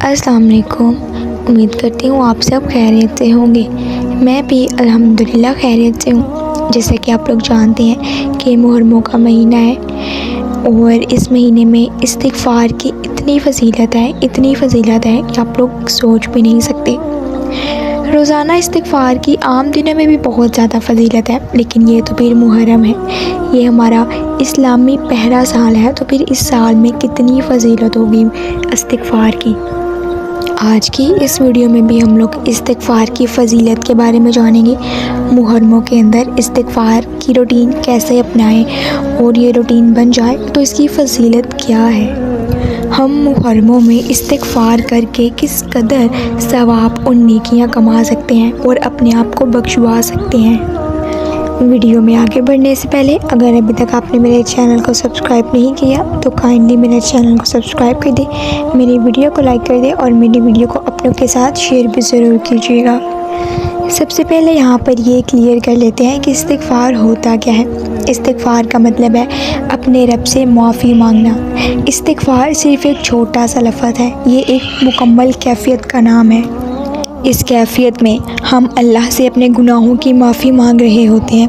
السلام علیکم۔ امید کرتی ہوں آپ سب خیریت سے ہوں گے۔ میں بھی الحمدللہ خیریت سے ہوں۔ جیسا کہ آپ لوگ جانتے ہیں کہ محرموں کا مہینہ ہے اور اس مہینے میں استغفار کی اتنی فضیلت ہے کہ آپ لوگ سوچ بھی نہیں سکتے۔ روزانہ استغفار کی عام دنوں میں بھی بہت زیادہ فضیلت ہے، لیکن یہ تو پھر محرم ہے، یہ ہمارا اسلامی پہلا سال ہے، تو پھر اس سال میں کتنی فضیلت ہوگی استغفار کی۔ آج کی اس ویڈیو میں بھی ہم لوگ استغفار کی فضیلت کے بارے میں جانیں گے۔ محرموں کے اندر استغفار کی روٹین کیسے اپنائیں اور یہ روٹین بن جائے تو اس کی فضیلت کیا ہے۔ ہم محرموں میں استغفار کر کے کس قدر ثواب اور نیکیاں کما سکتے ہیں اور اپنے آپ کو بخشوا سکتے ہیں۔ ویڈیو میں آگے بڑھنے سے پہلے اگر ابھی تک آپ نے میرے چینل کو سبسکرائب نہیں کیا تو کائنڈلی میرے چینل کو سبسکرائب کر دیں، میری ویڈیو کو لائک کر دیں اور میری ویڈیو کو اپنوں کے ساتھ شیئر بھی ضرور کیجیے گا۔ سب سے پہلے یہاں پر یہ کلیئر کر لیتے ہیں کہ استغفار ہوتا کیا ہے۔ استغفار کا مطلب ہے اپنے رب سے معافی مانگنا۔ استغفار صرف ایک چھوٹا سا لفظ ہے، یہ ایک مکمل کیفیت کا نام ہے۔ اس کیفیت میں ہم اللہ سے اپنے گناہوں کی معافی مانگ رہے ہوتے ہیں،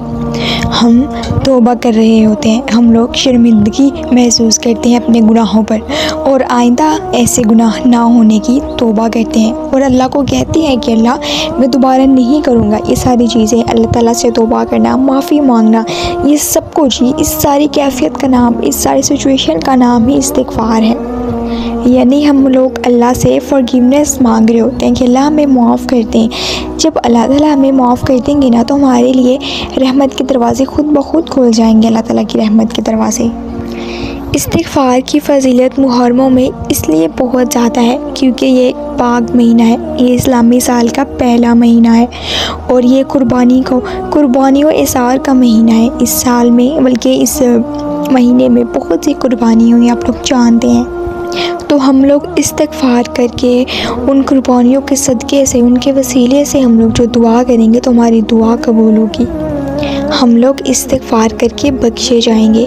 ہم توبہ کر رہے ہوتے ہیں، ہم لوگ شرمندگی محسوس کرتے ہیں اپنے گناہوں پر اور آئندہ ایسے گناہ نہ ہونے کی توبہ کرتے ہیں اور اللہ کو کہتے ہیں کہ اللہ میں دوبارہ نہیں کروں گا۔ یہ ساری چیزیں اللہ تعالیٰ سے توبہ کرنا، معافی مانگنا، یہ سب کچھ ہی اس ساری کیفیت کا نام، اس ساری سچویشن کا نام ہی استغفار ہے۔ یعنی ہم لوگ اللہ سے forgiveness مانگ رہے ہوتے ہیں کہ اللہ ہمیں معاف کر دیں۔ جب اللہ تعالیٰ ہمیں معاف کر دیں گے نا تو ہمارے لیے رحمت کے دروازے خود بخود کھول جائیں گے، اللہ تعالیٰ کی رحمت کے دروازے۔ استغفار کی فضیلت محرموں میں اس لیے بہت زیادہ ہے کیونکہ یہ پاک مہینہ ہے، یہ اسلامی سال کا پہلا مہینہ ہے اور یہ قربانی و اظہار کا مہینہ ہے۔ اس سال میں بلکہ اس مہینے میں بہت سی قربانی ہوئی، آپ لوگ جانتے ہیں۔ تو ہم لوگ استغفار کر کے ان قربانیوں کے صدقے سے، ان کے وسیلے سے ہم لوگ جو دعا کریں گے تو ہماری دعا قبول ہوگی۔ ہم لوگ استغفار کر کے بخشے جائیں گے۔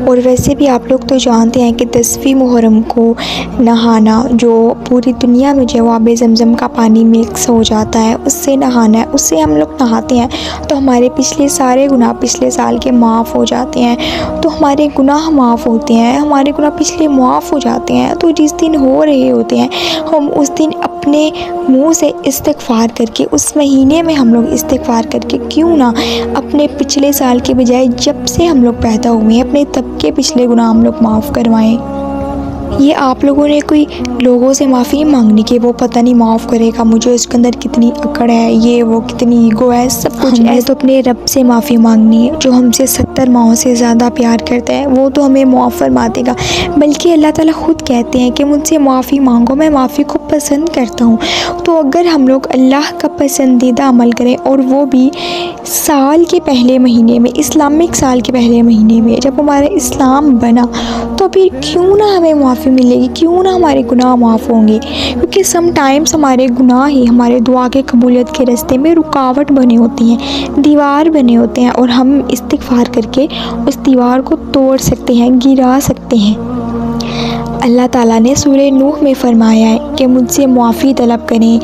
اور ویسے بھی آپ لوگ تو جانتے ہیں کہ 10ویں محرم کو نہانا، جو پوری دنیا میں جو آب زمزم کا پانی مکس ہو جاتا ہے اس سے نہانا ہے، اس سے ہم لوگ نہاتے ہیں تو ہمارے پچھلے سارے گناہ پچھلے سال کے معاف ہو جاتے ہیں، تو ہمارے گناہ معاف ہوتے ہیں، ہمارے گناہ پچھلے معاف ہو جاتے ہیں۔ تو جس دن ہو رہے ہوتے ہیں ہم اس دن اپنے منہ سے استغفار کر کے، اس مہینے میں ہم لوگ استغفار کر کے کیوں نہ اپنے پچھلے سال کے بجائے جب سے ہم لوگ پیدا ہوئے ہیں اپنے تب کے پچھلے گناہ ہم لوگ معاف کروائیں۔ یہ آپ لوگوں نے کوئی لوگوں سے معافی مانگنی کہ وہ پتہ نہیں معاف کرے گا، مجھے اس کے اندر کتنی اکڑ ہے، یہ وہ کتنی ایگو ہے، سب کچھ ہے تو اپنے رب سے معافی مانگنی ہے جو ہم سے 70 ماہوں سے زیادہ پیار کرتا ہے، وہ تو ہمیں معاف فرما دے گا۔ بلکہ اللہ تعالیٰ خود کہتے ہیں کہ مجھ سے معافی مانگو، میں معافی کو پسند کرتا ہوں۔ تو اگر ہم لوگ اللہ کا پسندیدہ عمل کریں اور وہ بھی سال کے پہلے مہینے میں، اسلامک سال کے پہلے مہینے میں جب ہمارا اسلام بنا، تو پھر کیوں نہ ہمیں معافی ملے گی، کیوں نہ ہمارے گناہ معاف ہوں گے؟ کیونکہ سم ٹائمز ہمارے گناہ ہی ہمارے دعا کے قبولیت کے راستے میں رکاوٹ بنے ہوتی ہیں، دیوار بنے ہوتے ہیں، اور ہم استغفار کر کے اس دیوار کو توڑ سکتے ہیں، گرا سکتے ہیں۔ اللہ تعالیٰ نے سورہ نوح میں فرمایا ہے کہ مجھ سے معافی طلب کریں،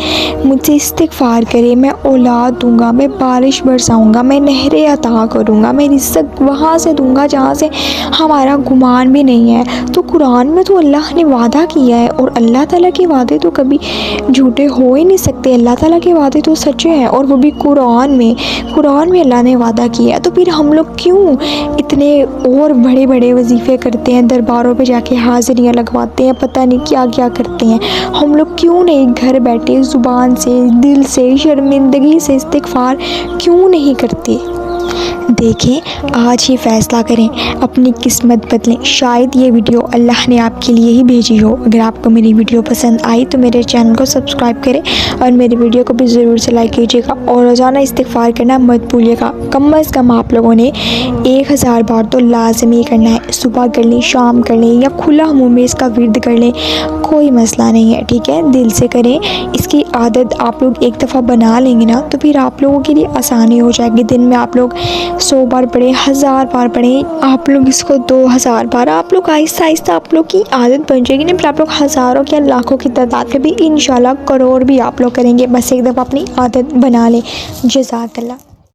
مجھ سے استغفار کریں، میں اولاد دوں گا، میں بارش برساؤں گا، میں نہریں عطا کروں گا، میں رزق وہاں سے دوں گا جہاں سے ہمارا گمان بھی نہیں ہے۔ تو قرآن میں تو اللہ نے وعدہ کیا ہے اور اللہ تعالیٰ کے وعدے تو کبھی جھوٹے ہو ہی نہیں سکتے، اللہ تعالیٰ کے وعدے تو سچے ہیں، اور وہ بھی قرآن میں اللہ نے وعدہ کیا ہے۔ تو پھر ہم لوگ کیوں اتنے اور بڑے بڑے وظیفے کرتے ہیں، درباروں پہ جا کے حاضریاں لگواتے ہیں، پتہ نہیں کیا کیا کرتے ہیں، ہم لوگ کیوں نہیں گھر بیٹھے زبان سے، دل سے، شرمندگی سے استغفار کیوں نہیں کرتے؟ دیکھیں، آج ہی فیصلہ کریں، اپنی قسمت بدلیں۔ شاید یہ ویڈیو اللہ نے آپ کے لیے ہی بھیجی ہو۔ اگر آپ کو میری ویڈیو پسند آئی تو میرے چینل کو سبسکرائب کریں اور میری ویڈیو کو بھی ضرور سے لائک کیجیے گا، اور روزانہ استغفار کرنا مت بھولیے گا۔ کم از کم آپ لوگوں نے 1000 بار تو لازمی کرنا ہے، صبح کر لیں، شام کر لیں، یا کھلا منہ میں اس کا ورد کر لیں، کوئی مسئلہ نہیں ہے، ٹھیک ہے؟ دل سے کریں۔ اس کی عادت آپ لوگ ایک دفعہ بنا لیں گے نا تو پھر آپ لوگوں کے لیے آسانی ہو جائے گی۔ دن میں آپ لوگ 100 بار پڑھیں، 1000 بار پڑھیں، آپ لوگ اس کو 2000 بار، آپ لوگ آہستہ آہستہ آپ لوگ کی عادت بن جائے گی نا، پھر آپ لوگ ہزاروں یا لاکھوں کی تعداد میں بھی انشاءاللہ کروڑ بھی آپ لوگ کریں گے، بس ایک دفعہ اپنی عادت بنا لیں۔ جزاک اللہ۔